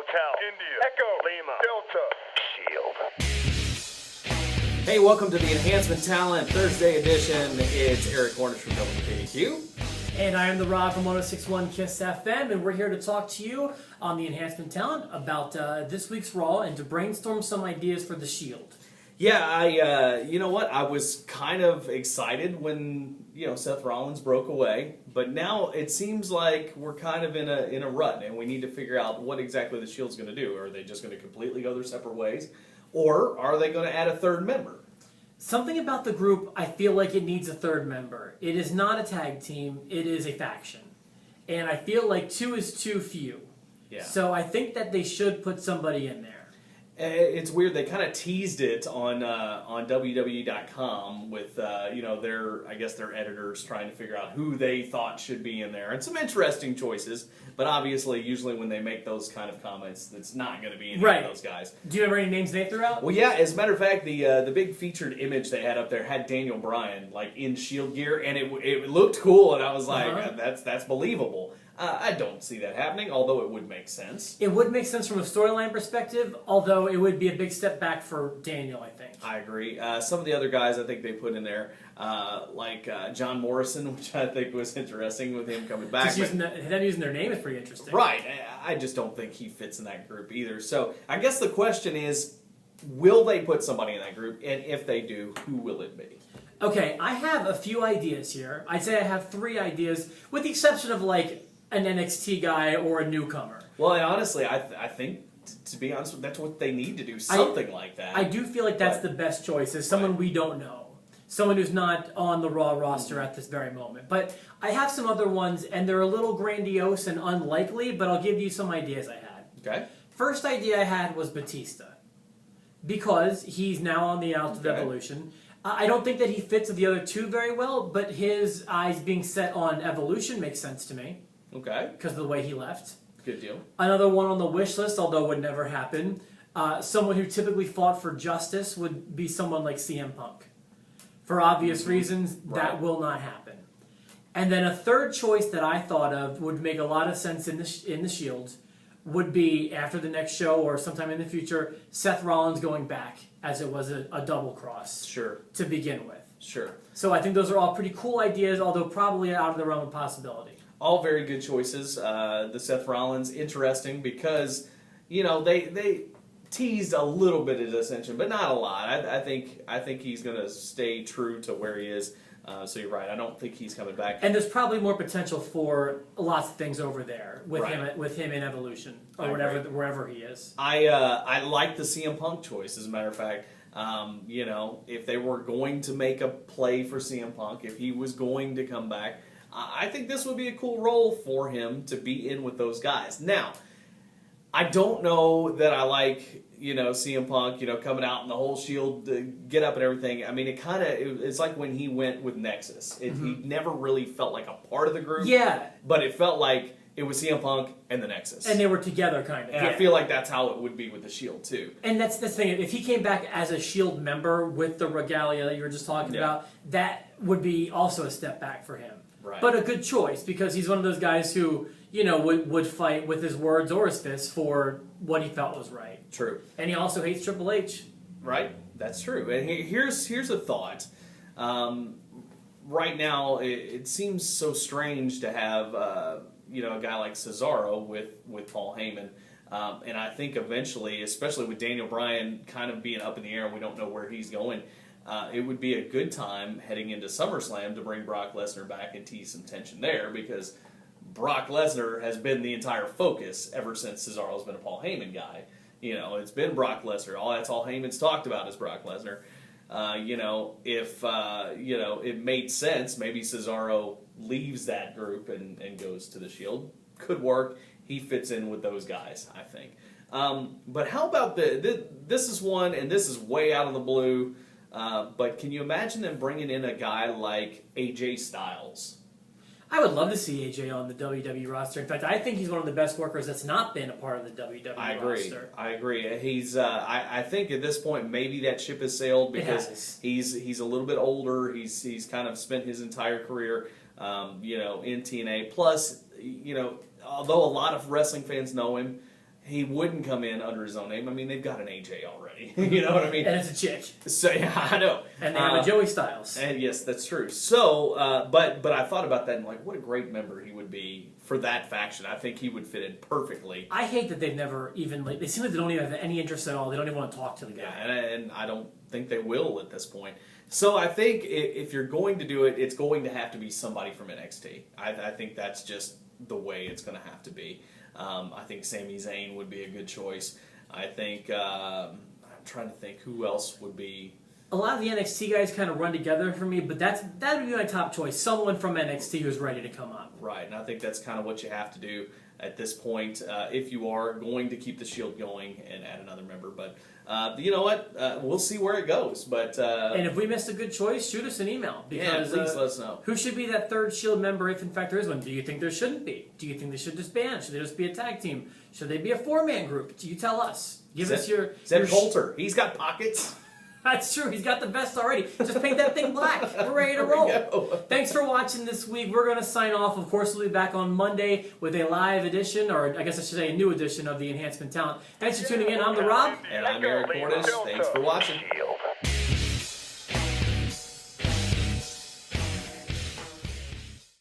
Hotel, India, Echo, Lima, Delta, Shield. Hey, welcome to the Enhancement Talent Thursday edition. It's Eric Cornish from WKQ. And I am the Rob from 106.1 KISS FM, and we're here to talk to you on the Enhancement Talent about this week's Raw and to brainstorm some ideas for the Shield. Yeah, you know what? I was kind of excited when, Seth Rollins broke away, but now it seems like we're kind of in a rut, and we need to figure out what exactly the Shield's going to do. Are they just going to completely go their separate ways, or are they going to add a third member? Something about the group, I feel like it needs a third member. It is not a tag team, it is a faction. And I feel like two is too few. Yeah. So I think that they should put somebody in there. It's weird. They kind of teased it on WWE.com with their editors trying to figure out who they thought should be in there, and some interesting choices. But obviously, usually when they make those kind of comments, it's not going to be any of those guys. Do you remember any names they threw out? Well, yeah. As a matter of fact, the big featured image they had up there had Daniel Bryan like in Shield gear, and it looked cool, and I was like, that's believable. I don't see that happening, although it would make sense. It would make sense from a storyline perspective, although it would be a big step back for Daniel, I think. I agree. Some of the other guys I think they put in there, like John Morrison, which I think was interesting with him coming back. Them using their name is pretty interesting. Right. I just don't think he fits in that group either. So I guess the question is, will they put somebody in that group? And if they do, who will it be? Okay, I have a few ideas here. I'd say I have 3 ideas, with the exception of like an NXT guy or a newcomer. Well, and honestly, I think, to be honest, that's what they need to do, something like that. I do feel like that's the best choice, is someone we don't know. Someone who's not on the Raw roster at this very moment. But I have some other ones, and they're a little grandiose and unlikely, but I'll give you some ideas I had. Okay. First idea I had was Batista. Because he's now on the Out of Evolution. I don't think that he fits with the other 2 very well, but his eyes being set on Evolution makes sense to me. Okay. Because of the way he left. Good deal. Another one on the wish list, although would never happen. Someone who typically fought for justice would be someone like CM Punk. For obvious reasons, that will not happen. And then a third choice that I thought of would make a lot of sense in the Shield would be, after the next show or sometime in the future, Seth Rollins going back, as it was a double cross. Sure. To begin with. Sure. So I think those are all pretty cool ideas, although probably out of the realm of possibility. All very good choices. The Seth Rollins, interesting because, they teased a little bit of dissension, but not a lot. I think he's going to stay true to where he is. So you're right. I don't think he's coming back. And there's probably more potential for lots of things over there with him in Evolution or wherever he is. I like the CM Punk choice. As a matter of fact, if they were going to make a play for CM Punk, if he was going to come back, I think this would be a cool role for him to be in with those guys. Now, I don't know that I like, CM Punk, coming out in the whole Shield get up and everything. I mean, it's like when he went with Nexus. He never really felt like a part of the group. Yeah. But it felt like it was CM Punk and the Nexus. And they were together, kind of. And I feel like that's how it would be with the Shield, too. And that's the thing. If he came back as a Shield member with the regalia that you were just talking about, that would be also a step back for him. Right. But a good choice, because he's one of those guys who, would fight with his words or his fists for what he felt was right. True. And he also hates Triple H. Right. That's true. And here's a thought. Right now, it seems so strange to have, a guy like Cesaro with Paul Heyman. And I think eventually, especially with Daniel Bryan kind of being up in the air and we don't know where he's going, it would be a good time heading into SummerSlam to bring Brock Lesnar back and tease some tension there, because Brock Lesnar has been the entire focus ever since Cesaro's been a Paul Heyman guy. It's been Brock Lesnar. That's all Heyman's talked about is Brock Lesnar. If it made sense, maybe Cesaro leaves that group and goes to the Shield. Could work. He fits in with those guys, I think. But how about this is one, and this is way out of the blue, but can you imagine them bringing in a guy like AJ Styles? I would love to see AJ on the WWE roster. In fact, I think he's one of the best workers that's not been a part of the WWE roster. I agree. He's. I think at this point maybe that ship has sailed, because he's a little bit older. He's kind of spent his entire career, in TNA. Plus, although a lot of wrestling fans know him, he wouldn't come in under his own name. I mean, they've got an AJ already. You know what I mean? And it's a chick. So yeah, I know. And they have a Joey Styles. And yes, that's true. So, but I thought about that and like, what a great member he would be for that faction. I think he would fit in perfectly. I hate that they've never even they seem like they don't even have any interest at all. They don't even want to talk to the guy. Yeah, and I don't think they will at this point. So I think if you're going to do it, it's going to have to be somebody from NXT. I think that's just the way it's going to have to be. I think Sami Zayn would be a good choice. I think I'm trying to think who else would be. A lot of the NXT guys kind of run together for me, but that would be my top choice. Someone from NXT who's ready to come up. Right, and I think that's kind of what you have to do at this point if you are going to keep the Shield going and add another member. But you know what? We'll see where it goes. But and if we missed a good choice, shoot us an email. Because, please let us know. Who should be that third Shield member if, in fact, there is one? Do you think there shouldn't be? Do you think they should disband? Should they just be a tag team? Should they be a four-man group? Do you tell us? Give us your... Zeb Coulter. He's got pockets. That's true. He's got the vest already. Just paint that thing black. We're ready to roll. Thanks for watching this week. We're going to sign off. Of course, we'll be back on Monday with a live edition, or I guess I should say a new edition of the Enhancement Talent. Thanks for tuning in. I'm the Rob. And I'm Eric Cordes. Thanks for watching.